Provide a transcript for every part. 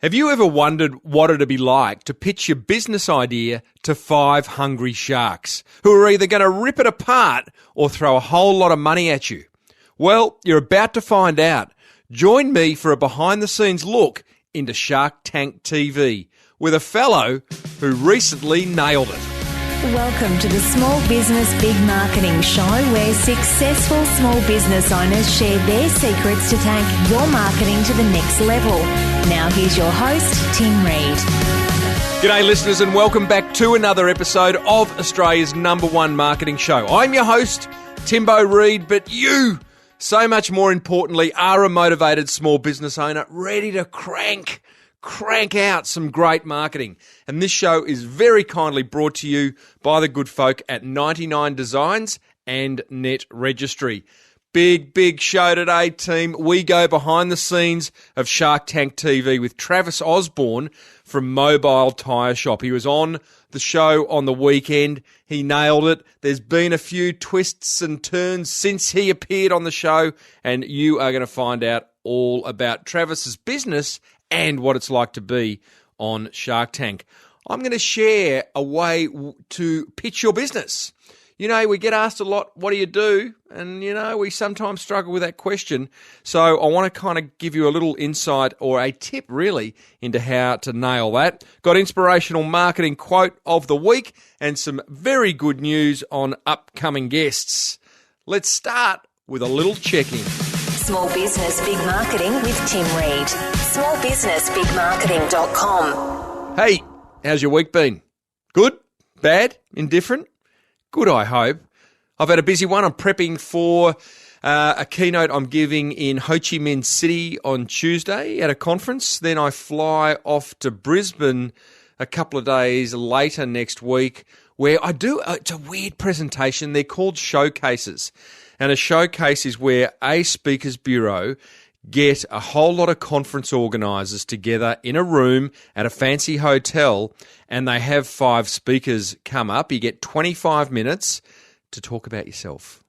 Have you ever wondered what it'd be like to pitch your business idea to 5 hungry sharks who are either going to rip it apart or throw a whole lot of money at you? Well, you're about to find out. Join me for a behind-the-scenes look into Shark Tank TV with a fellow who recently nailed it. Welcome to the Small Business Big Marketing Show, where successful small business owners share their secrets to take your marketing to the next level. Now here's your host, Tim Reid. G'day listeners, and welcome back to another episode of Australia's #1 marketing show. I'm your host, Timbo Reid, but you, so much more importantly, are a motivated small business owner ready to crank out some great marketing. And this show is very kindly brought to you by the good folk at 99 Designs and Net Registry. Big show today, team. We go behind the scenes of Shark Tank TV with Travis Osborne from Mobile Tyre Shop. He was on the show on the weekend. He nailed it. There's been a few twists and turns since he appeared on the show, and you are going to find out all about Travis's business and what it's like to be on Shark Tank. I'm going to share a way to pitch your business. You know, we get asked a lot, what do you do? And, you know, we sometimes struggle with that question. So I want to kind of give you a little insight or a tip, really, into how to nail that. Got inspirational marketing quote of the week and some very good news on upcoming guests. Let's start with a little check-in. Small Business Big Marketing with Tim Reid. smallbusinessbigmarketing.com. Hey, how's your week been? Good? Bad? Indifferent? Good, I hope. I've had a busy one. I'm prepping for a keynote I'm giving in Ho Chi Minh City on Tuesday at a conference. Then I fly off to Brisbane a couple of days later next week where I do, it's a weird presentation. They're called showcases. And a showcase is where a speakers bureau get a whole lot of conference organisers together in a room at a fancy hotel, and they have 5 speakers come up. You get 25 minutes to talk about yourself.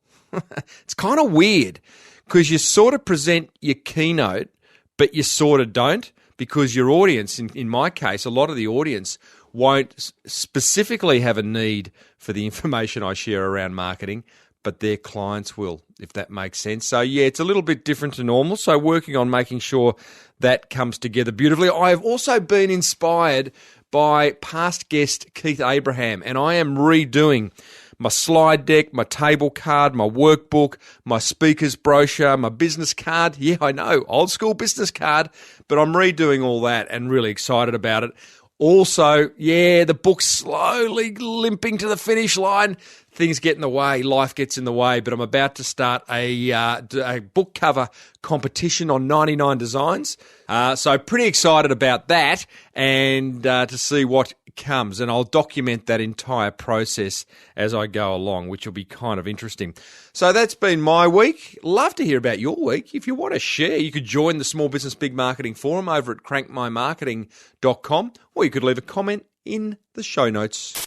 It's kind of weird because you sort of present your keynote, but you sort of don't, because your audience, in my case, a lot of the audience won't specifically have a need for the information I share around marketing, but their clients will, if that makes sense. So, yeah, it's a little bit different to normal. So working on making sure that comes together beautifully. I have also been inspired by past guest Keith Abraham, and I am redoing my slide deck, my table card, my workbook, my speaker's brochure, my business card. Yeah, I know, old school business card, but I'm redoing all that and really excited about it. Also, yeah, the book's slowly limping to the finish line. Things get in the way, life gets in the way, but I'm about to start a book cover competition on 99 Designs. So pretty excited about that and to see what comes. And I'll document that entire process as I go along, which will be kind of interesting. So that's been my week. Love to hear about your week. If you want to share, you could join the Small Business Big Marketing Forum over at crankmymarketing.com, or you could leave a comment in the show notes.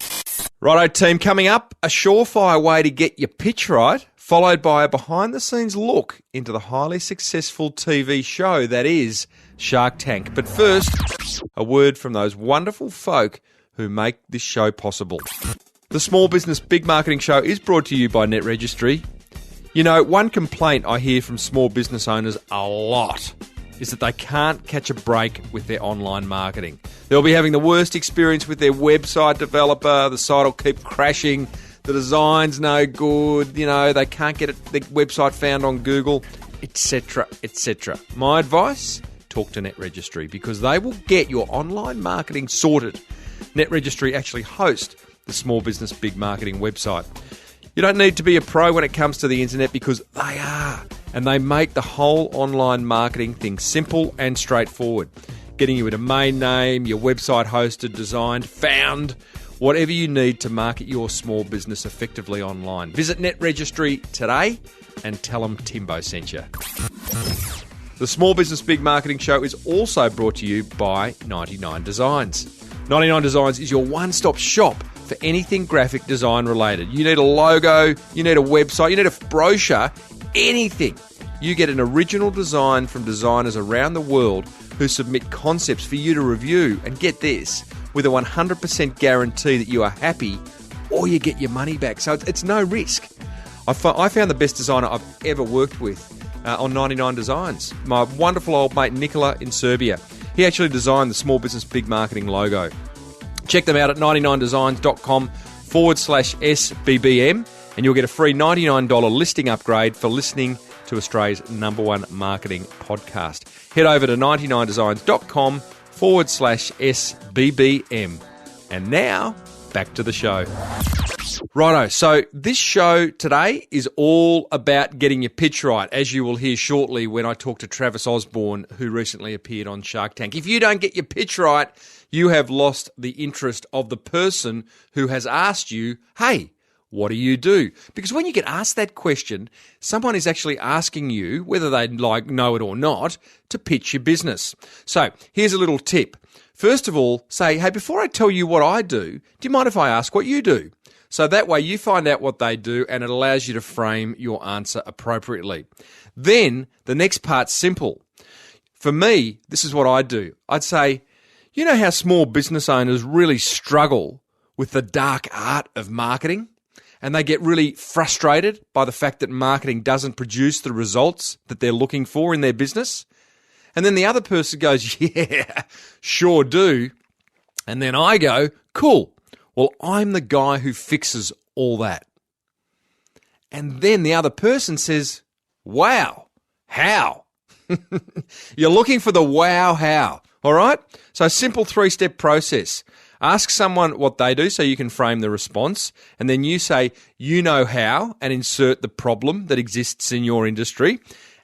Righto team, coming up, a surefire way to get your pitch right, followed by a behind-the-scenes look into the highly successful TV show that is Shark Tank. But first, a word from those wonderful folk who make this show possible. The Small Business Big Marketing Show is brought to you by Net Registry. You know, one complaint I hear from small business owners a lot is that they can't catch a break with their online marketing. They'll be having the worst experience with their website developer, the site will keep crashing, the design's no good, you know, they can't get their website found on Google, etc., etc. My advice? Talk to Net Registry, because they will get your online marketing sorted. Net Registry actually host the Small Business Big Marketing website. You don't need to be a pro when it comes to the internet, because they are. And they make the whole online marketing thing simple and straightforward. Getting you a domain name, your website hosted, designed, found, whatever you need to market your small business effectively online. Visit Net Registry today and tell them Timbo sent you. The Small Business Big Marketing Show is also brought to you by 99 Designs. 99 Designs is your one-stop shop for anything graphic design related. You need a logo, you need a website, you need a brochure, anything. You get an original design from designers around the world who submit concepts for you to review. And get this, with a 100% guarantee that you are happy or you get your money back. So it's no risk. I found the best designer I've ever worked with on 99 Designs. My wonderful old mate Nicola in Serbia. He actually designed the Small Business Big Marketing logo. Check them out at 99designs.com/SBBM and you'll get a free $99 listing upgrade for listening to Australia's #1 marketing podcast. Head over to 99designs.com/SBBM. And now, back to the show. Righto, so this show today is all about getting your pitch right, as you will hear shortly when I talk to Travis Osborne, who recently appeared on Shark Tank. If you don't get your pitch right, you have lost the interest of the person who has asked you, hey, what do you do? Because when you get asked that question, someone is actually asking you, whether they know it or not, to pitch your business. So here's a little tip. First of all, say, hey, before I tell you what I do you mind if I ask what you do? So that way you find out what they do and it allows you to frame your answer appropriately. Then the next part's simple. For me, this is what I do. I'd say, you know how small business owners really struggle with the dark art of marketing? And they get really frustrated by the fact that marketing doesn't produce the results that they're looking for in their business? And then the other person goes, yeah, sure do. And then I go, cool. Well, I'm the guy who fixes all that. And then the other person says, wow, how? You're looking for the wow, how. All right? So a simple 3-step process. Ask someone what they do so you can frame the response. And then you say, you know how, and insert the problem that exists in your industry.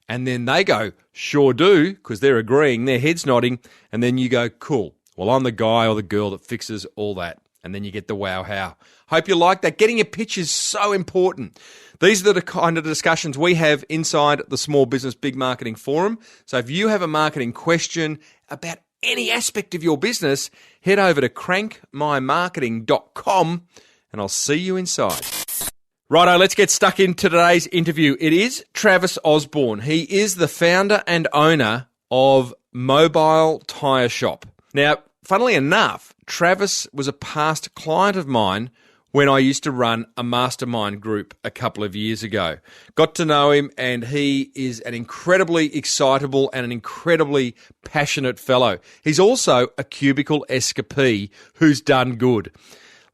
And then they go, sure do, because they're agreeing, their head's nodding. And then you go, cool. Well, I'm the guy or the girl that fixes all that. And then you get the wow, how. Hope you like that. Getting your pitch is so important. These are the kind of discussions we have inside the Small Business Big Marketing Forum. So if you have a marketing question about any aspect of your business, head over to crankmymarketing.com and I'll see you inside. Righto, let's get stuck into today's interview. It is Travis Osborne. He is the founder and owner of Mobile Tyre Shop. Now, funnily enough, Travis was a past client of mine when I used to run a mastermind group a couple of years ago. Got to know him, and he is an incredibly excitable and an incredibly passionate fellow. He's also a cubicle escapee who's done good.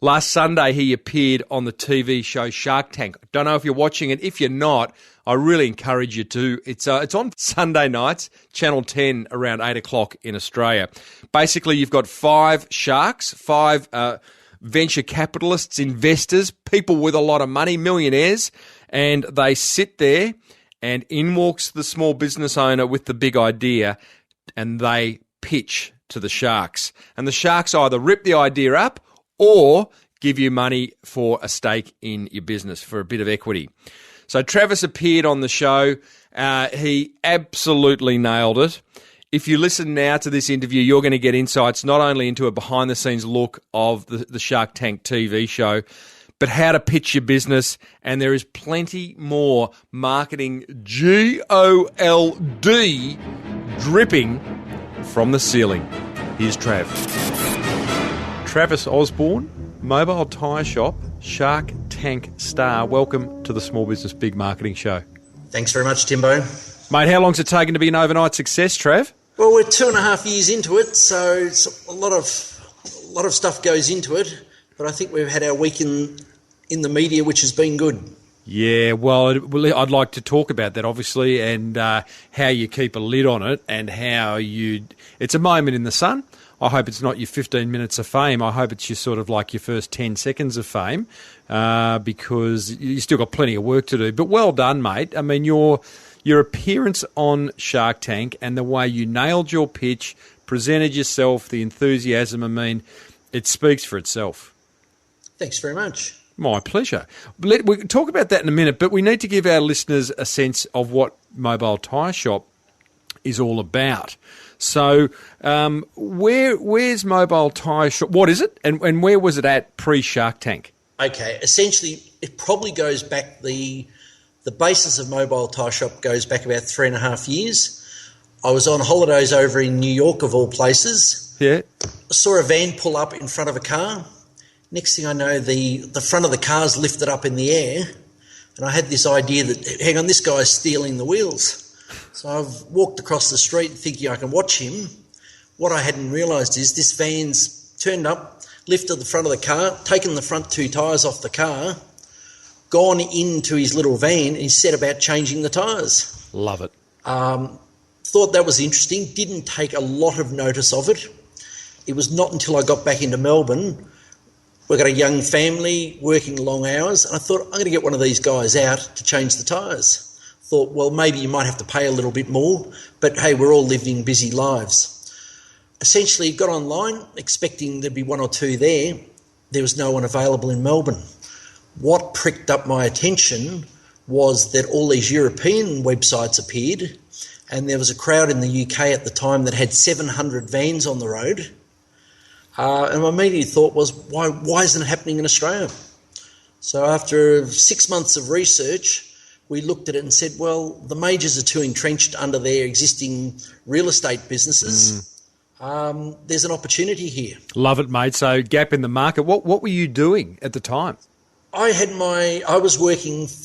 Last Sunday, he appeared on the TV show Shark Tank. Don't know if you're watching it. If you're not, I really encourage you to. It's on Sunday nights, Channel 10, around 8 o'clock in Australia. Basically, you've got 5 sharks, 5 venture capitalists, investors, people with a lot of money, millionaires, and they sit there and in walks the small business owner with the big idea and they pitch to the sharks. And the sharks either rip the idea up or give you money for a stake in your business, for a bit of equity. So Travis appeared on the show. He absolutely nailed it. If you listen now to this interview, you're going to get insights not only into a behind-the-scenes look of the Shark Tank TV show, but how to pitch your business. And there is plenty more marketing GOLD dripping from the ceiling. Here's Trav. Travis Osborne, Mobile Tyre Shop, Shark Tank star. Welcome to the Small Business Big Marketing Show. Thanks very much, Timbo. Mate, how long's it taken to be an overnight success, Trav? Well, we're 2.5 years into it, so it's a lot of stuff goes into it. But I think we've had our week in the media, which has been good. Yeah, well, I'd like to talk about that, obviously, and how you keep a lid on it and how it's a moment in the sun. I hope it's not your 15 minutes of fame. I hope it's your sort of like your first 10 seconds of fame because you still got plenty of work to do. But well done, mate. I mean, your appearance on Shark Tank and the way you nailed your pitch, presented yourself, the enthusiasm, I mean, it speaks for itself. Thanks very much. My pleasure. We can talk about that in a minute, but we need to give our listeners a sense of what Mobile Tyre Shop is all about. So where's Mobile Tyre Shop? What is it? And where was it at pre-Shark Tank? Okay, essentially it probably goes back, the basis of Mobile Tyre Shop goes back about 3.5 years. I was on holidays over in New York, of all places. Yeah. I saw a van pull up in front of a car. Next thing I know, the front of the car's lifted up in the air, and I had this idea that, hang on, this guy's stealing the wheels. So I've walked across the street thinking I can watch him. What I hadn't realised is this van's turned up, lifted the front of the car, taken the front two tyres off the car, gone into his little van, and he set about changing the tyres. Love it. Thought that was interesting, didn't take a lot of notice of it. It was not until I got back into Melbourne. We've got a young family working long hours, and I thought, I'm going to get one of these guys out to change the tyres. Thought, well, maybe you might have to pay a little bit more, but hey, we're all living busy lives. Essentially, got online, expecting there'd be one or two there. There was no one available in Melbourne. What pricked up my attention was that all these European websites appeared, and there was a crowd in the UK at the time that had 700 vans on the road. And my immediate thought was, why isn't it happening in Australia? So after 6 months of research, we looked at it and said, well, the majors are too entrenched under their existing real estate businesses. There's an opportunity here. Love it, mate. So gap in the market. What were you doing at the time? I was working with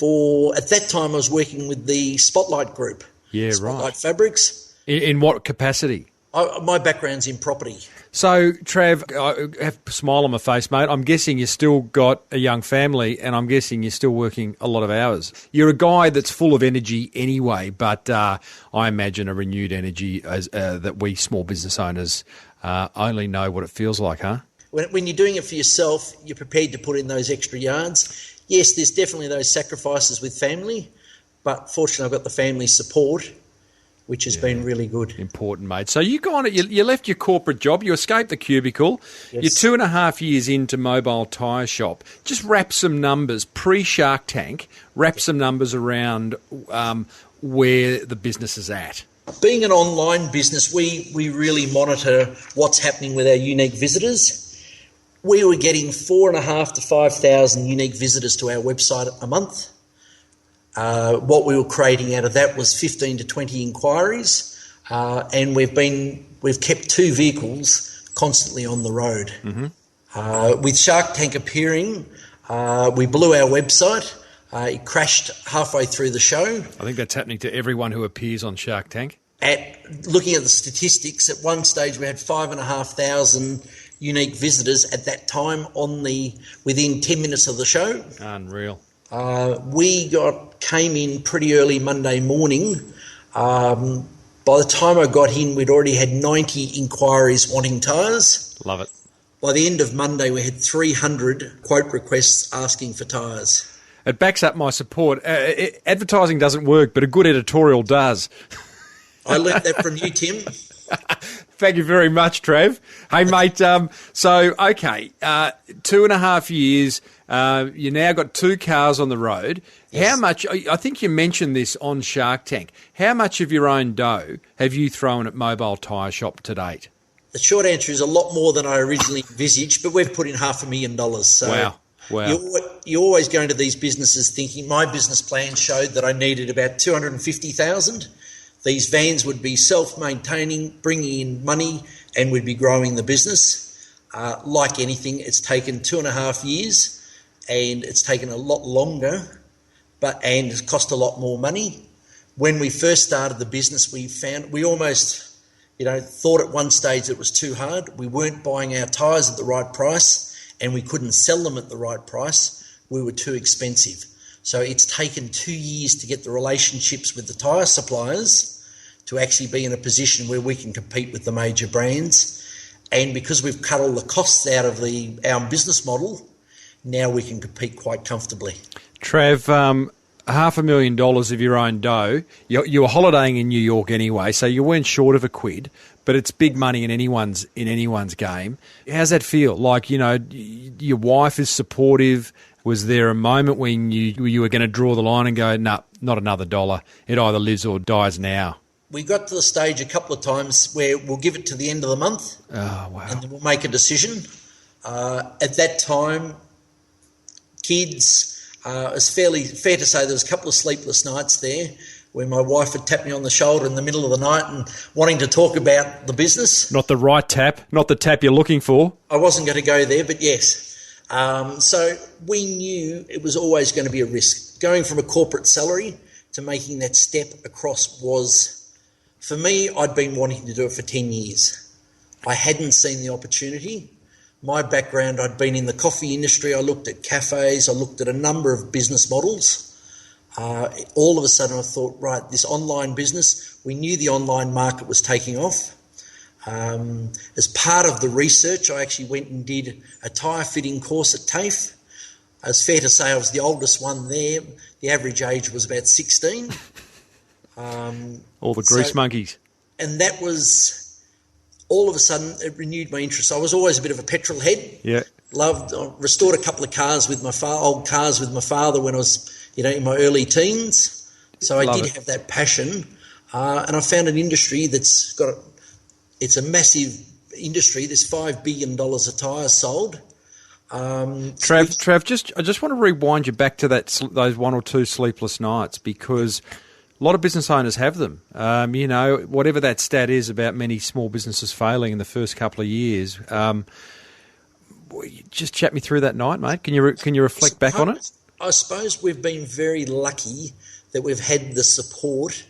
the Spotlight Group. Yeah, Spotlight right. Fabrics. In what capacity? My background's in property. So, Trav, I have a smile on my face, mate. I'm guessing you still got a young family, and I'm guessing you're still working a lot of hours. You're a guy that's full of energy anyway, but I imagine a renewed energy that we small business owners only know what it feels like, huh? When you're doing it for yourself, you're prepared to put in those extra yards. Yes, there's definitely those sacrifices with family, but fortunately I've got the family support, which has been really good. Important, mate. So you left your corporate job, you escaped the cubicle, yes. You're 2.5 years into Mobile Tyre Shop. Just wrap some numbers, pre-Shark Tank, some numbers around where the business is at. Being an online business, we really monitor what's happening with our unique visitors. We were getting 4,500 to 5,000 unique visitors to our website a month. What we were creating out of that was 15 to 20 inquiries, and we've kept 2 vehicles constantly on the road. Mm-hmm. With Shark Tank appearing, we blew our website. It crashed halfway through the show. I think that's happening to everyone who appears on Shark Tank. Looking at the statistics, at one stage we had 5,500 unique visitors at that time within 10 minutes of the show. Unreal. We came in pretty early Monday morning. By the time I got in, we'd already had 90 inquiries wanting tyres. Love it. By the end of Monday, we had 300 quote requests asking for tyres. It backs up my support. Advertising doesn't work, but a good editorial does. I learnt that from you, Tim. Thank you very much, Trav. Hey, mate, 2.5 years, you now got 2 cars on the road. Yes. How much, I think you mentioned this on Shark Tank, how much of your own dough have you thrown at Mobile Tyre Shop to date? The short answer is a lot more than I originally envisaged, but we've put in $500,000. So Wow. You're always going to these businesses thinking, my business plan showed that I needed about $250,000. These vans would be self-maintaining, bringing in money, and we'd be growing the business. Like anything, it's taken 2.5 years, and it's taken a lot longer, and it's cost a lot more money. When we first started the business, we almost, thought at one stage it was too hard. We weren't buying our tyres at the right price, and we couldn't sell them at the right price. We were too expensive. So it's taken 2 years to get the relationships with the tyre suppliers to actually be in a position where we can compete with the major brands. And because we've cut all the costs out of our business model, now we can compete quite comfortably. Trav, $500,000 of your own dough. You were holidaying in New York anyway, so you weren't short of a quid, but it's big money in anyone's game. How's that feel? Like, your wife is supportive. Was there a moment when you were going to draw the line and go, no, not another dollar. It either lives or dies now? We got to the stage a couple of times where we'll give it to the end of the month. Oh, wow. And then we'll make a decision. At that time, kids, it's fair to say there was a couple of sleepless nights there. where my wife would tap me on the shoulder in the middle of the night and wanting to talk about the business. Not the right tap, not the tap you're looking for. I wasn't going to go there, but yes. So we knew it was always going to be a risk. Going from a corporate salary to making that step across was, for me, I'd been wanting to do it for 10 years. I hadn't seen the opportunity. My background, I'd been in the coffee industry. I looked at cafes. I looked at a number of business models. All of a sudden I thought, right, this online business, we knew the online market was taking off. As part of the research, I actually went and did a tyre fitting course at TAFE. It's fair to say I was the oldest one there. The average age was about 16. All the grease monkeys. And that was... all of a sudden, it renewed my interest. I was always a bit of a petrol head. Yeah. I restored a couple of cars with old cars with my father when I was, in my early teens. So I did have that passion. And I found an industry that's it's a massive industry. There's $5 billion of tyres sold. Trav, I just want to rewind you back to those one or two sleepless nights, because a lot of business owners have them. Whatever that stat is about many small businesses failing in the first couple of years. Just chat me through that night, mate. Can you reflect back on it? I suppose we've been very lucky that we've had the support.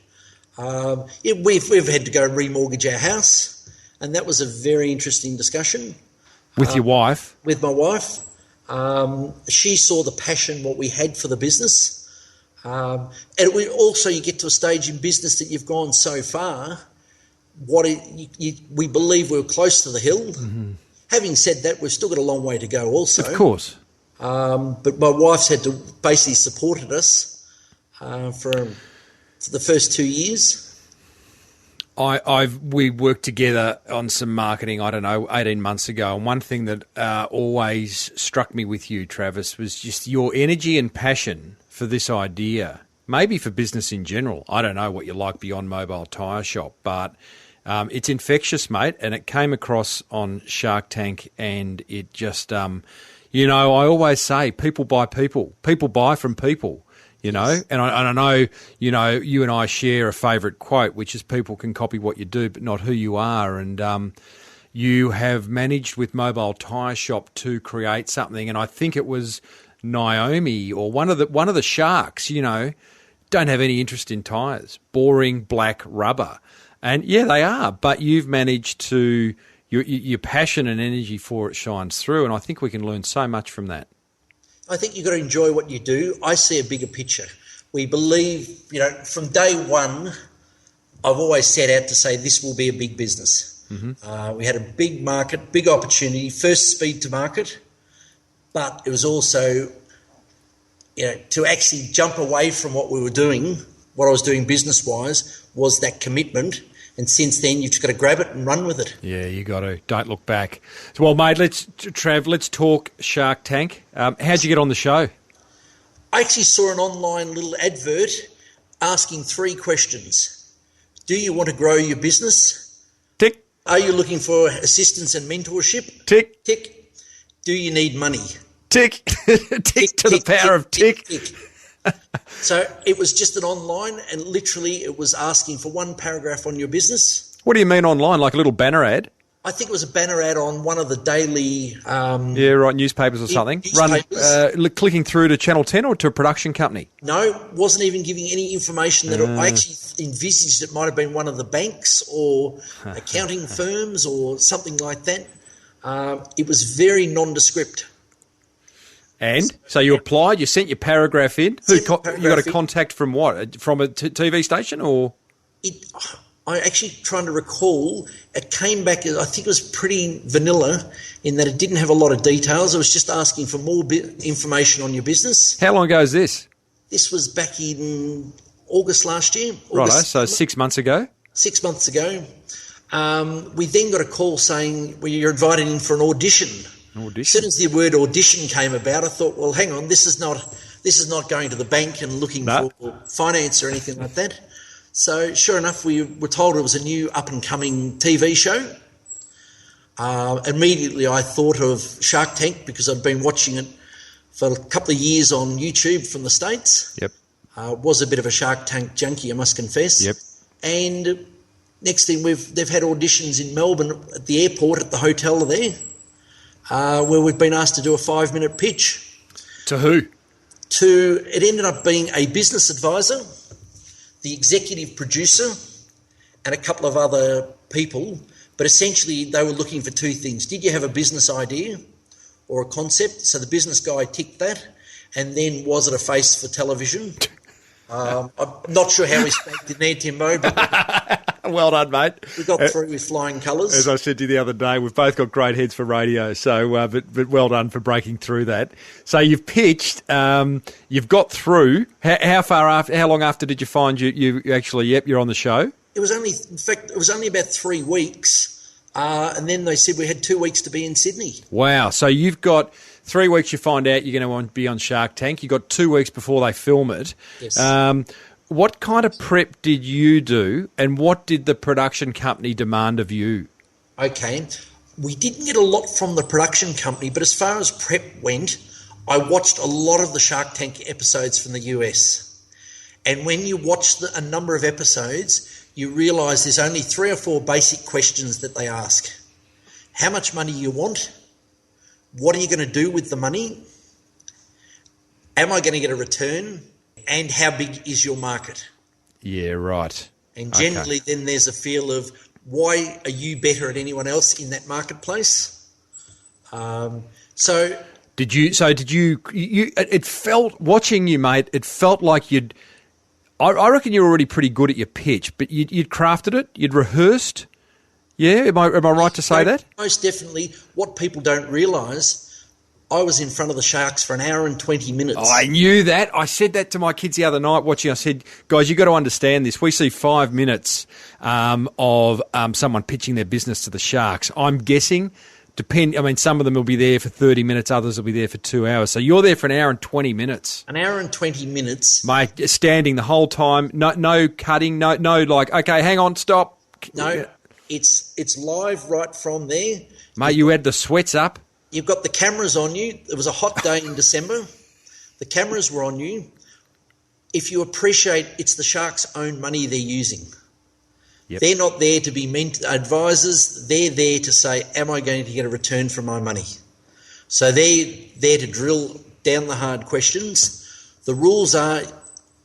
We've had to go remortgage our house, and that was a very interesting discussion. With your wife? With my wife. She saw the passion, what we had for the business. And you get to a stage in business that you've gone so far, we believe we're close to the hill. Mm-hmm. Having said that, we've still got a long way to go also. Of course. But my wife's had to basically supported us for the first 2 years. We worked together on some marketing, 18 months ago, and one thing that always struck me with you, Travis, was just your energy and passion for this idea, maybe for business in general. I don't know what you like beyond Mobile Tyre Shop, but it's infectious, mate, and it came across on Shark Tank, and it just, I always say people buy people. People buy from people, and I know, you and I share a favourite quote, which is people can copy what you do, but not who you are, and you have managed with Mobile Tyre Shop to create something, and I think it was Naomi or one of the sharks, don't have any interest in tyres, boring black rubber. And yeah, they are, but you've managed to, your passion and energy for it shines through, and I think we can learn so much from that. I think you've got to enjoy what you do. I see a bigger picture. We believe, from day one, I've always set out to say this will be a big business. Mm-hmm. We had a big market, big opportunity, first speed to market, but it was also, to actually jump away from what we were doing, what I was doing business-wise, was that commitment. And since then, you've just got to grab it and run with it. Yeah, you got to. Don't look back. Well, mate, let's talk Shark Tank. How'd you get on the show? I actually saw an online little advert asking 3 questions. Do you want to grow your business? Tick. Are you looking for assistance and mentorship? Tick. Tick. Do you need money? Tick. Tick to the power of tick. Tick. So it was just an online, and literally it was asking for 1 paragraph on your business. What do you mean online? Like a little banner ad? I think it was a banner ad on one of the daily... newspapers or something. Clicking through to Channel 10 or to a production company? No, wasn't even giving any information. That I actually envisaged it might have been one of the banks or accounting firms or something like that. It was very nondescript. And so you applied, you sent your paragraph in. You got a contact from what? From a TV station or? I'm actually trying to recall. It came back, I think it was pretty vanilla in that it didn't have a lot of details. It was just asking for more information on your business. How long ago is this? This was back in August last year. Righto, so 6 months ago? 6 months ago. We then got a call saying, well, you're invited in for an audition. As soon as the word audition came about, I thought, well, hang on, this is not going to the bank and looking for finance or anything like that. So sure enough, we were told it was a new up-and-coming TV show. Immediately I thought of Shark Tank because I'd been watching it for a couple of years on YouTube from the States. Yep. Was a bit of a Shark Tank junkie, I must confess. Yep. And next thing, they've had auditions in Melbourne at the airport, at the hotel there, where we've been asked to do a 5-minute pitch. To who? It ended up being a business advisor, the executive producer, and a couple of other people. But essentially, they were looking for two things. Did you have a business idea or a concept? So the business guy ticked that. And then, was it a face for television? I'm not sure how we spanked in there, Timbo, but well done, mate. We got through with flying colours. As I said to you the other day, we've both got great heads for radio, so but well done for breaking through that. So you've pitched, you've got through. How long after did you find you actually, you're on the show? It was only about 3 weeks, and then they said we had 2 weeks to be in Sydney. Wow, so you've got 3 weeks you find out you're going to be on Shark Tank. You've got 2 weeks before they film it. Yes. What kind of prep did you do, and what did the production company demand of you? Okay. We didn't get a lot from the production company, but as far as prep went, I watched a lot of the Shark Tank episodes from the US. And when you watch a number of episodes, you realise there's only 3 or 4 basic questions that they ask. How much money you want? What are you going to do with the money? Am I going to get a return? And how big is your market? Yeah, right. And generally then there's a feel of, why are you better than anyone else in that marketplace? Did you, it felt, watching you, mate, it felt like I reckon you were already pretty good at your pitch, but you'd crafted it, you'd rehearsed. Yeah, am I right to say that? Most definitely. What people don't realise, I was in front of the Sharks for an hour and 20 minutes. Oh, I knew that. I said that to my kids the other night watching. I said, guys, you've got to understand this. We see 5 minutes of someone pitching their business to the Sharks. I'm guessing, some of them will be there for 30 minutes, others will be there for 2 hours. So you're there for an hour and 20 minutes. An hour and 20 minutes. Mate, standing the whole time, no cutting, no like, okay, hang on, stop. No, it's live right from there. Mate, you had the sweats up. You've got the cameras on you. It was a hot day in December. The cameras were on you. If you appreciate, it's the Sharks' own money they're using. Yep. They're not there to be advisors. They're there to say, am I going to get a return from my money? So they're there to drill down the hard questions. The rules are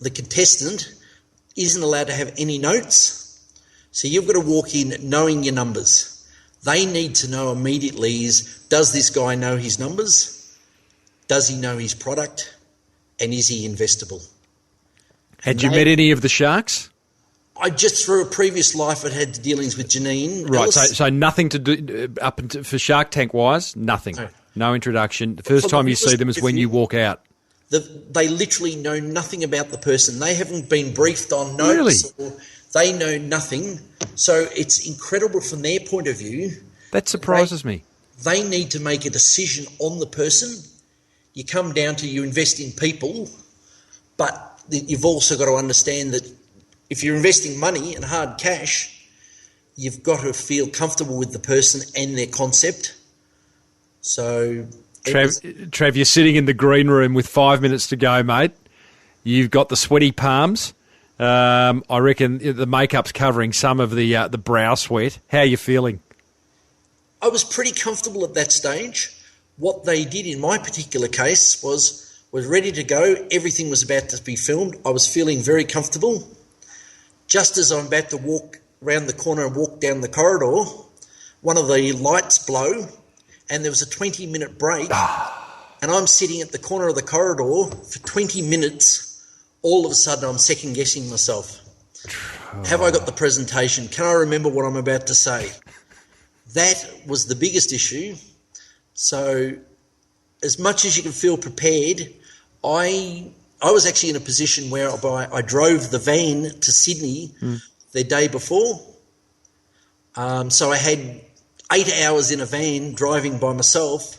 the contestant isn't allowed to have any notes. So you've got to walk in knowing your numbers. They need to know immediately does this guy know his numbers? Does he know his product? And is he investable? Had you met any of the Sharks? I just, through a previous life, I'd had dealings with Janine. Right, so nothing to do for Shark Tank wise, nothing. No introduction. The first time you see them is when you walk out. They literally know nothing about the person. They haven't been briefed on notes. Really? Or they know nothing. So it's incredible from their point of view. That surprises me. They need to make a decision on the person. You come down to you invest in people, but you've also got to understand that if you're investing money and hard cash, you've got to feel comfortable with the person and their concept. So, Trev, you're sitting in the green room with 5 minutes to go, mate. You've got the sweaty palms. I reckon the makeup's covering some of the brow sweat. How are you feeling? I was pretty comfortable at that stage. What they did in my particular case was ready to go. Everything was about to be filmed. I was feeling very comfortable. Just as I'm about to walk around the corner and walk down the corridor, one of the lights blow, and there was a 20-minute break, and I'm sitting at the corner of the corridor for 20 minutes. All of a sudden, I'm second-guessing myself. Have I got the presentation? Can I remember what I'm about to say? That was the biggest issue. So as much as you can feel prepared, I was actually in a position where I drove the van to Sydney the day before. So I had 8 hours in a van driving by myself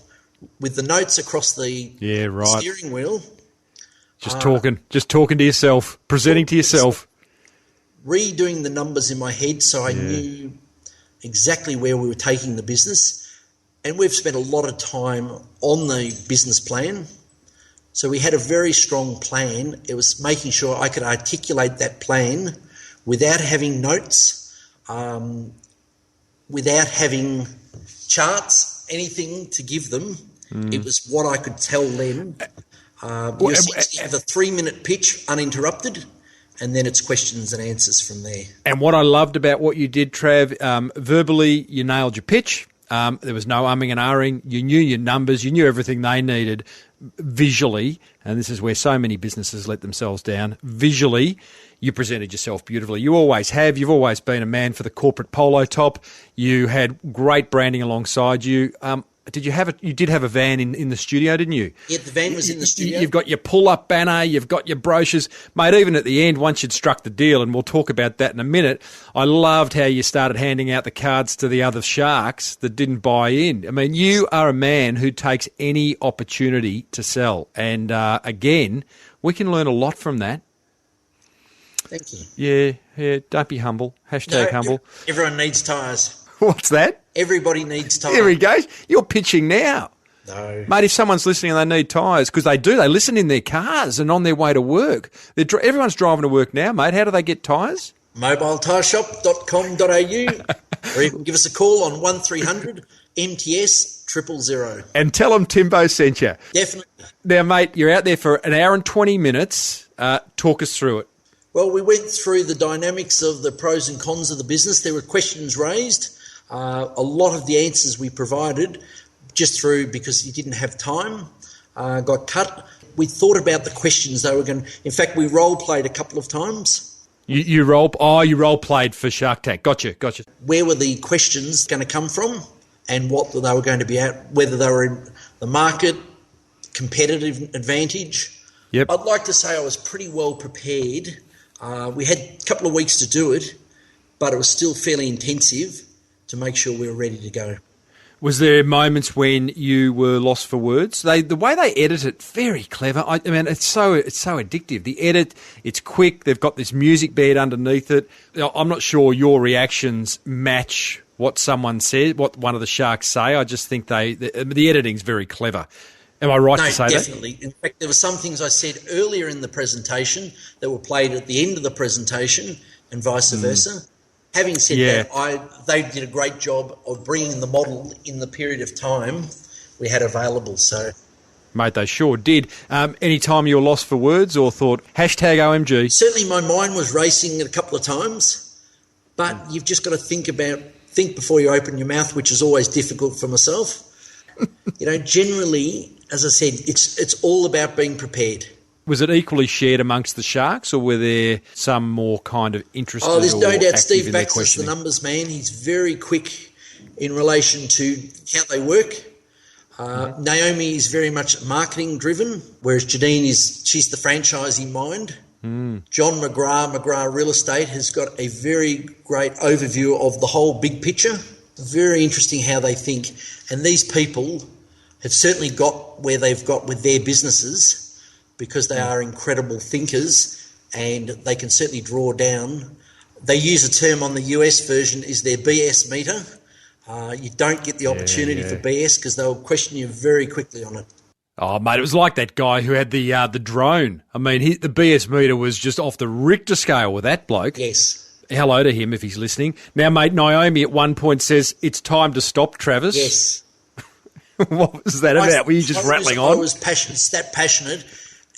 with the notes across the steering wheel. Just talking to yourself, presenting to yourself. Redoing the numbers in my head so I knew exactly where we were taking the business. And we've spent a lot of time on the business plan, So we had a very strong plan. It was making sure I could articulate that plan without having notes, without having charts, anything to give them. It was what I could tell them. You essentially have a 3-minute pitch uninterrupted, and then it's questions and answers from there. And what I loved about what you did, Trav, verbally you nailed your pitch. There was no umming and ahhing. You knew your numbers. You knew everything they needed visually, and this is where so many businesses let themselves down. Visually, you presented yourself beautifully. You always have. You've always been a man for the corporate polo top. You had great branding alongside you. You did have a van in the studio, didn't you? Yeah, the van was in the studio. You've got your pull-up banner, you've got your brochures. Mate, even at the end, once you'd struck the deal, and we'll talk about that in a minute, I loved how you started handing out the cards to the other sharks that didn't buy in. I mean, you are a man who takes any opportunity to sell. And, again, we can learn a lot from that. Thank you. Yeah, don't be humble. Hashtag humble. Everyone needs tyres. What's that? Everybody needs tyres. Here he goes. You're pitching now. No. Mate, if someone's listening and they need tyres, because they do, they listen in their cars and on their way to work. Everyone's driving to work now, mate. How do they get tyres? mobiletireshop.com.au, or you can give us a call on 1300 MTS 000. And tell them Timbo sent you. Definitely. Now, mate, you're out there for an hour and 20 minutes. Talk us through it. Well, we went through the dynamics of the pros and cons of the business. There were questions raised. A lot of the answers we provided, just through because you didn't have time, got cut. We thought about the questions they were going. In fact, we role played a couple of times. You role played for Shark Tank. Gotcha. Where were the questions going to come from, and what they were going to be at? Whether they were in the market, competitive advantage. Yep. I'd like to say I was pretty well prepared. We had a couple of weeks to do it, but it was still fairly intensive to make sure we were ready to go. Was there moments when you were lost for words? The way they edit it, very clever. I mean, it's so addictive. The edit, it's quick. They've got this music bed underneath it. I'm not sure your reactions match what someone said, what one of the sharks say. I just think the editing's very clever. Am I right to say definitely. that? In fact, there were some things I said earlier in the presentation that were played at the end of the presentation, and vice versa. Having said that, they did a great job of bringing the model in the period of time we had available. So, mate, they sure did. Any time you were lost for words or thought, hashtag OMG? Certainly my mind was racing a couple of times, but you've just got to think before you open your mouth, which is always difficult for myself. Generally, as I said, it's all about being prepared. Was it equally shared amongst the sharks, or were there some more kind of interested? Oh, there's no doubt Steve Baxter's Baxter's the numbers man. He's very quick in relation to how they work. Naomi is very much marketing driven, whereas Janine she's the franchising mind. John McGrath Real Estate has got a very great overview of the whole big picture. Very interesting how they think. And these people have certainly got where they've got with their businesses because they are incredible thinkers, and they can certainly draw down. They use a term on the US version is their BS meter. You don't get the opportunity for BS because they'll question you very quickly on it. Oh, mate, it was like that guy who had the drone. I mean, the BS meter was just off the Richter scale with that bloke. Yes. Hello to him if he's listening. Now, mate, Naomi at one point says, it's time to stop, Travis. Yes. What was that about? Were you just rattling on? I was passionate, that passionate,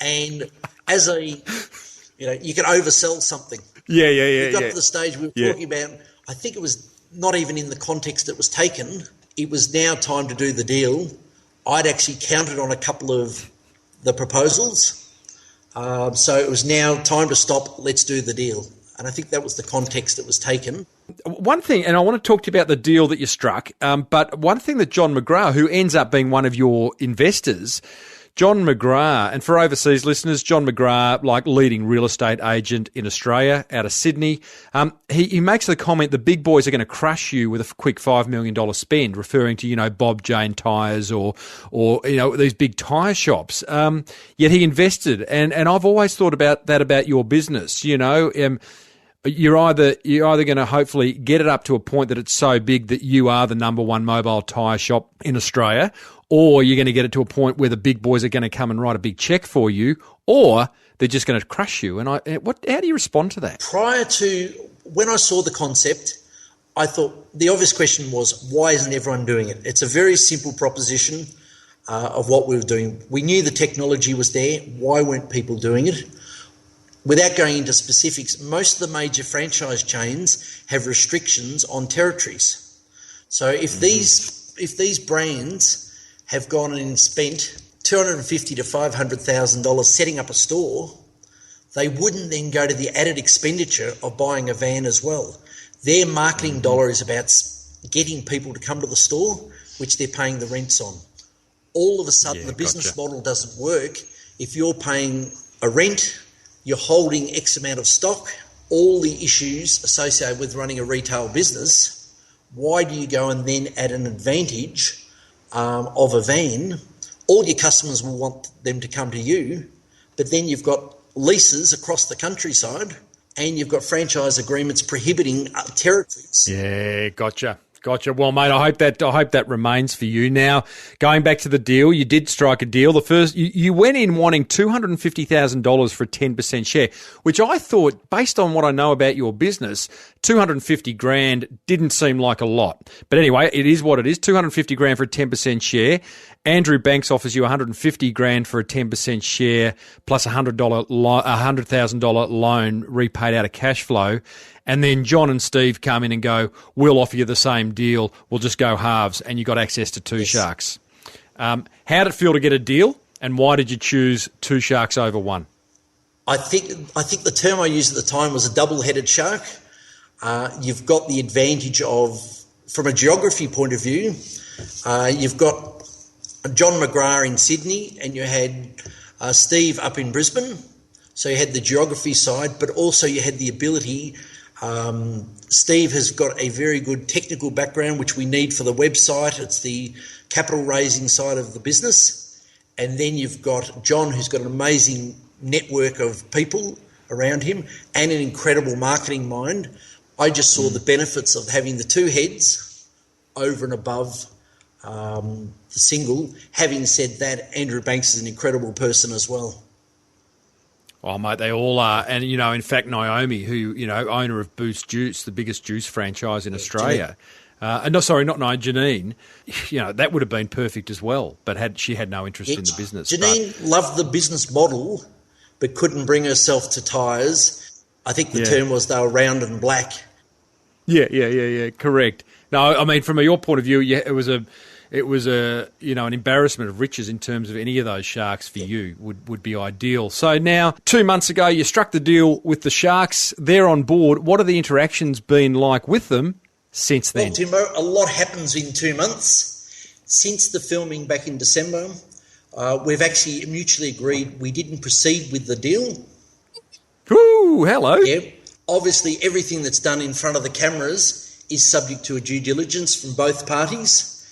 and as you can oversell something. Yeah. We got to the stage we were talking about, I think it was not even in the context it was taken. It was now time to do the deal. I'd actually counted on a couple of the proposals. So it was now time to stop, let's do the deal. And I think that was the context that was taken. One thing, and I want to talk to you about the deal that you struck, but one thing that John McGrath, who ends up being one of your investors, John McGrath, and for overseas listeners, John McGrath, like leading real estate agent in Australia, out of Sydney, he makes the comment, the big boys are going to crush you with a quick $5 million spend, referring to, Bob Jane Tyres or these big tyre shops. Yet he invested, and I've always thought about that about your business, you're either going to hopefully get it up to a point that it's so big that you are the number one mobile tyre shop in Australia, or you're going to get it to a point where the big boys are going to come and write a big check for you, or they're just going to crush you. And how do you respond to that? Prior to when I saw the concept, I thought the obvious question was, why isn't everyone doing it? It's a very simple proposition of what we were doing. We knew the technology was there. Why weren't people doing it? Without going into specifics, most of the major franchise chains have restrictions on territories. So if these brands have gone and spent $250,000 to $500,000 setting up a store, they wouldn't then go to the added expenditure of buying a van as well. Their marketing dollar is about getting people to come to the store, which they're paying the rents on. All of a sudden, the business model doesn't work if you're paying a rent, you're holding X amount of stock, all the issues associated with running a retail business. Why do you go and then add an advantage of a van? All your customers will want them to come to you, but then you've got leases across the countryside and you've got franchise agreements prohibiting territories. Yeah, gotcha. Well, mate, I hope that remains for you. Now, going back to the deal, you did strike a deal. The first, you went in wanting $250,000 for a 10% share, which I thought, based on what I know about your business, $250,000 didn't seem like a lot. But anyway, it is what it is. $250,000 for a 10% share. Andrew Banks offers you $150,000 for a 10% share plus $100,000 loan repaid out of cash flow. And then John and Steve come in and go, we'll offer you the same deal. We'll just go halves, and you got access to two sharks. How did it feel to get a deal, and why did you choose two sharks over one? I think the term I used at the time was a double-headed shark. You've got the advantage of, from a geography point of view, you've got John McGrath in Sydney, and you had Steve up in Brisbane. So you had the geography side, but also you had the ability. Steve has got a very good technical background, which we need for the website. It's the capital raising side of the business. And then you've got John, who's got an amazing network of people around him and an incredible marketing mind. I just saw the benefits of having the two heads over and above the single. Having said that, Andrew Banks is an incredible person as well. Oh, mate, they all are. And, in fact, Naomi, who, owner of Boost Juice, the biggest juice franchise in Australia. Janine, that would have been perfect as well, but she had no interest in the business. Janine loved the business model, but couldn't bring herself to tyres. I think the term was they were round and black. Yeah, correct. No, I mean, from your point of view, it was an embarrassment of riches in terms of any of those sharks for you would be ideal. So now, 2 months ago, you struck the deal with the sharks. They're on board. What have the interactions been like with them since then? Well, Timbo, a lot happens in 2 months. Since the filming back in December, we've actually mutually agreed we didn't proceed with the deal. Ooh, hello. Yeah. Obviously, everything that's done in front of the cameras is subject to a due diligence from both parties.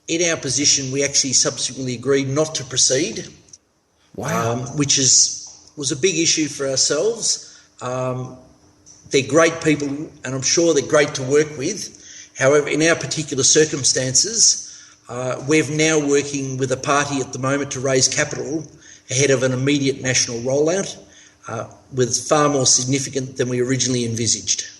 In our position, we actually subsequently agreed not to proceed. Wow. Which was a big issue for ourselves. They're great people, and I'm sure they're great to work with. However, in our particular circumstances, we're now working with a party at the moment to raise capital ahead of an immediate national rollout, with far more significant than we originally envisaged.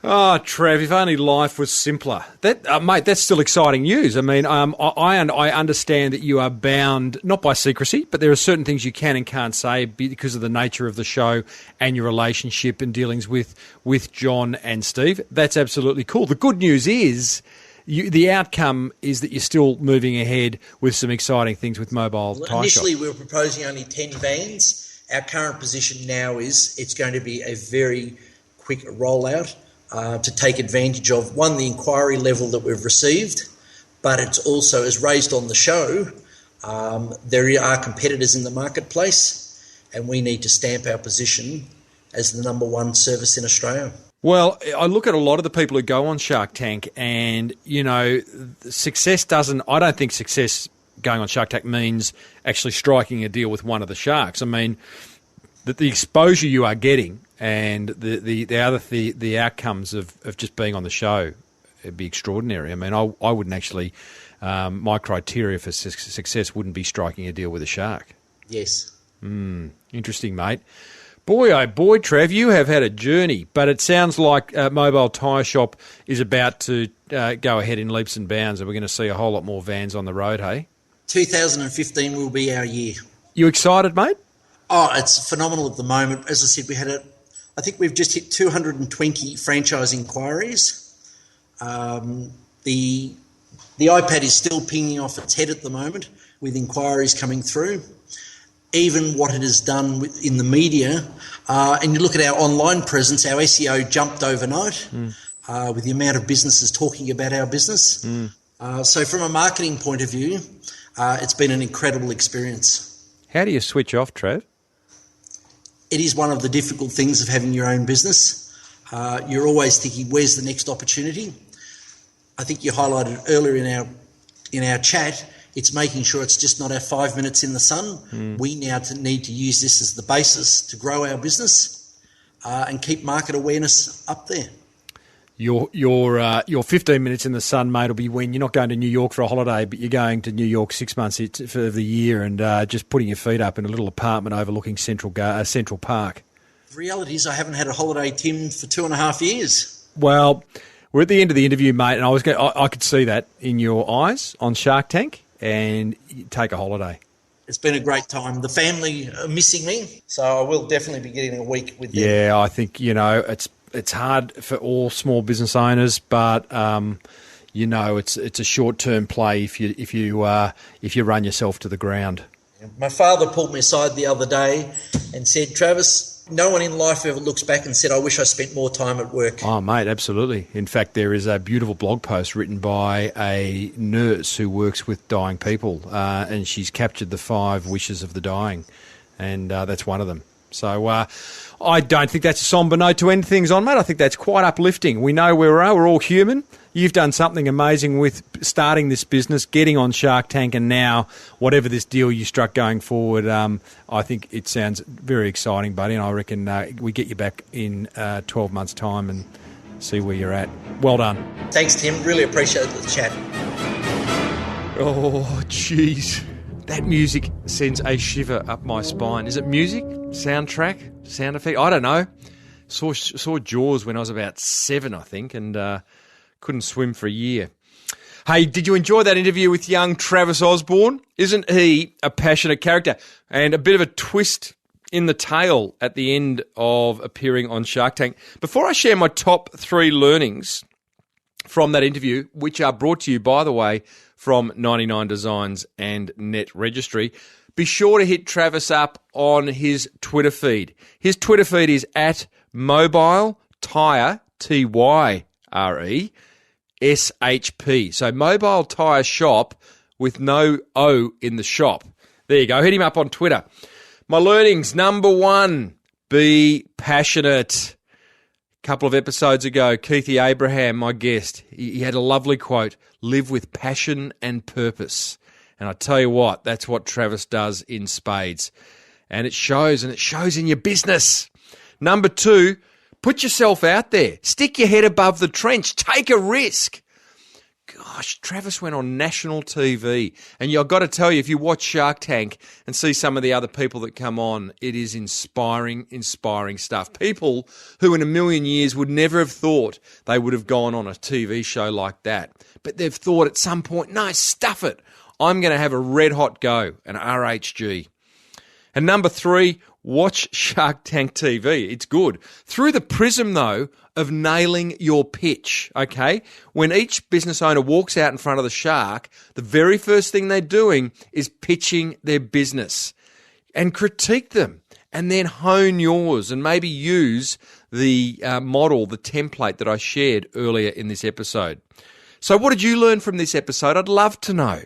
Oh, Trev, if only life was simpler. Mate, that's still exciting news. I mean, I understand that you are bound, not by secrecy, but there are certain things you can and can't say because of the nature of the show and your relationship and dealings with John and Steve. That's absolutely cool. The good news is the outcome is that you're still moving ahead with some exciting things with mobile tyre shops. Initially, we were proposing only 10 vans. Our current position now is it's going to be a very quick rollout. To take advantage of, one, the inquiry level that we've received, but it's also, as raised on the show, there are competitors in the marketplace, and we need to stamp our position as the number one service in Australia. Well, I look at a lot of the people who go on Shark Tank and, success I don't think success going on Shark Tank means actually striking a deal with one of the sharks. I mean, that the exposure you are getting And the outcomes of just being on the show would be extraordinary. I mean, I wouldn't actually, my criteria for success wouldn't be striking a deal with a shark. Yes. Interesting, mate. Boy, oh boy, Trav, you have had a journey, but it sounds like Mobile Tyre Shop is about to go ahead in leaps and bounds, and we're going to see a whole lot more vans on the road, hey? 2015 will be our year. You excited, mate? Oh, it's phenomenal at the moment. As I said, I think we've just hit 220 franchise inquiries. The iPad is still pinging off its head at the moment with inquiries coming through. Even what it has done in the media, and you look at our online presence, our SEO jumped overnight with the amount of businesses talking about our business. So from a marketing point of view, it's been an incredible experience. How do you switch off, Trav? It is one of the difficult things of having your own business. You're always thinking, where's the next opportunity? I think you highlighted earlier in our chat, it's making sure it's just not our 5 minutes in the sun. We now need to use this as the basis to grow our business and keep market awareness up there. Your 15 minutes in the sun, mate, will be when you're not going to New York for a holiday, but you're going to New York 6 months for the year and just putting your feet up in a little apartment overlooking Central Park. The reality is I haven't had a holiday, Tim, for 2.5 years. Well, we're at the end of the interview, mate, and I could see that in your eyes on Shark Tank, and you take a holiday. It's been a great time. The family are missing me, so I will definitely be getting a week with them. Yeah, I think, it's hard for all small business owners, but it's a short-term play if you run yourself to the ground. My father pulled me aside the other day and said, Travis, no one in life ever looks back and said, I wish I spent more time at work. Oh, mate, absolutely. In fact, there is a beautiful blog post written by a nurse who works with dying people, and she's captured the 5 wishes of the dying, and that's one of them. So I don't think that's a somber note to end things on, mate. I think that's quite uplifting. We know where we are. We're all human. You've done something amazing with starting this business, getting on Shark Tank, and now whatever this deal you struck going forward, I think it sounds very exciting, buddy, and I reckon we get you back in 12 months' time and see where you're at. Well done. Thanks, Tim. Really appreciate the chat. Oh, jeez. That music sends a shiver up my spine. Is it music? Soundtrack? Sound effect? I don't know. Saw Jaws when I was about 7, I think, and couldn't swim for a year. Hey, did you enjoy that interview with young Travis Osborne? Isn't he a passionate character? And a bit of a twist in the tale at the end of appearing on Shark Tank. Before I share my top 3 learnings from that interview, which are brought to you, by the way, from 99 Designs and Net Registry, be sure to hit Travis up on his Twitter feed. His Twitter feed is at Mobile Tyre, Tyre, SHP. So Mobile Tyre Shop with no O in the shop. There you go. Hit him up on Twitter. My learnings, number 1, be passionate. A couple of episodes ago, Keithy Abraham, my guest, he had a lovely quote, live with passion and purpose. And I tell you what, that's what Travis does in spades. And it shows in your business. Number 2, put yourself out there. Stick your head above the trench. Take a risk. Gosh, Travis went on national TV. And I've got to tell you, if you watch Shark Tank and see some of the other people that come on, it is inspiring stuff. People who in a million years would never have thought they would have gone on a TV show like that. But they've thought at some point, no, stuff it. I'm going to have a red hot go, an RHG. And number 3, watch Shark Tank TV. It's good. Through the prism, though, of nailing your pitch, okay? When each business owner walks out in front of the shark, the very first thing they're doing is pitching their business. And critique them. And then hone yours and maybe use the model, the template that I shared earlier in this episode. So what did you learn from this episode? I'd love to know.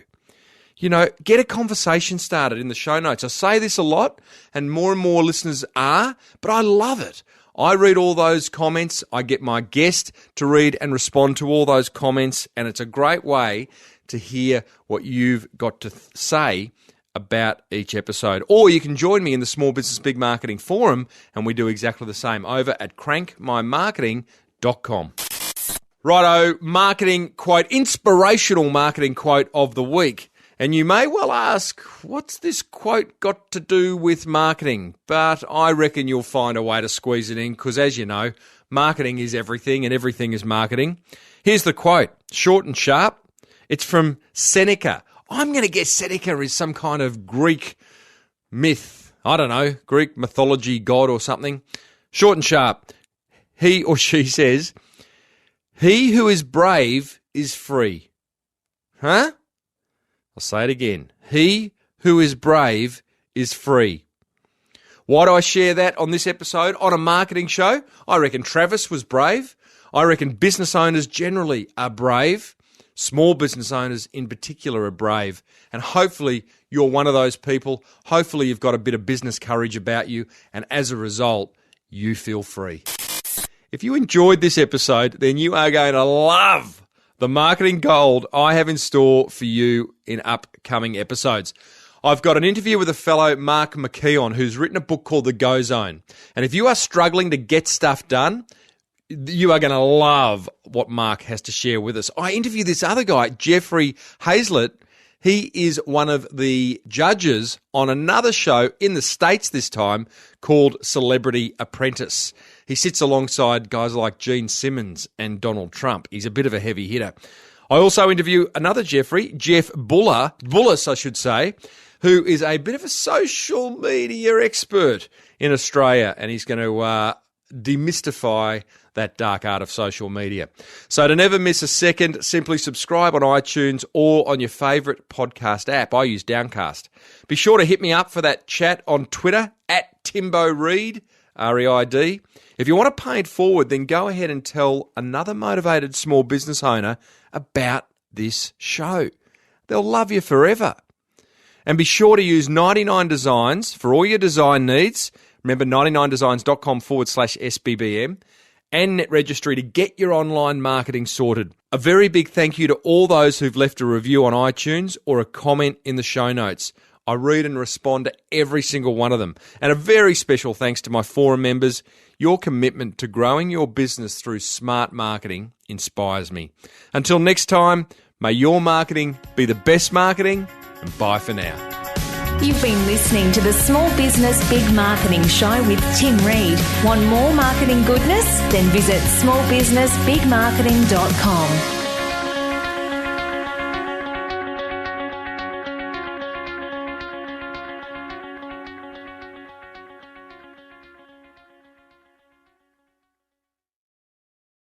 Get a conversation started in the show notes. I say this a lot, and more listeners are, but I love it. I read all those comments. I get my guest to read and respond to all those comments, and it's a great way to hear what you've got to say about each episode. Or you can join me in the Small Business Big Marketing Forum, and we do exactly the same over at crankmymarketing.com. Righto, marketing quote, inspirational marketing quote of the week. And you may well ask, what's this quote got to do with marketing? But I reckon you'll find a way to squeeze it in because, as you know, marketing is everything and everything is marketing. Here's the quote, short and sharp. It's from Seneca. I'm going to guess Seneca is some kind of Greek myth. I don't know, Greek mythology god or something. Short and sharp. He or she says, he who is brave is free. Huh? I'll say it again. He who is brave is free. Why do I share that on this episode on a marketing show? I reckon Travis was brave. I reckon business owners generally are brave. Small business owners in particular are brave. And hopefully you're one of those people. Hopefully you've got a bit of business courage about you. And as a result, you feel free. If you enjoyed this episode, then you are going to love the marketing gold I have in store for you in upcoming episodes. I've got an interview with a fellow, Mark McKeon, who's written a book called The Go Zone. And if you are struggling to get stuff done, you are going to love what Mark has to share with us. I interviewed this other guy, Jeffrey Hazlett. He is one of the judges on another show in the States this time called Celebrity Apprentice. He sits alongside guys like Gene Simmons and Donald Trump. He's a bit of a heavy hitter. I also interview another Jeffrey, Jeff Bullis, I should say, who is a bit of a social media expert in Australia, and he's going to demystify that dark art of social media. So to never miss a second, simply subscribe on iTunes or on your favourite podcast app. I use Downcast. Be sure to hit me up for that chat on Twitter at Timbo Reid, R-E-I-D. If you want to pay it forward, then go ahead and tell another motivated small business owner about this show. They'll love you forever. And be sure to use 99 Designs for all your design needs. Remember 99designs.com/SBBM and Net Registry to get your online marketing sorted. A very big thank you to all those who've left a review on iTunes or a comment in the show notes. I read and respond to every single one of them. And a very special thanks to my forum members. Your commitment to growing your business through smart marketing inspires me. Until next time, may your marketing be the best marketing, and bye for now. You've been listening to the Small Business Big Marketing Show with Tim Reid. Want more marketing goodness? Then visit smallbusinessbigmarketing.com.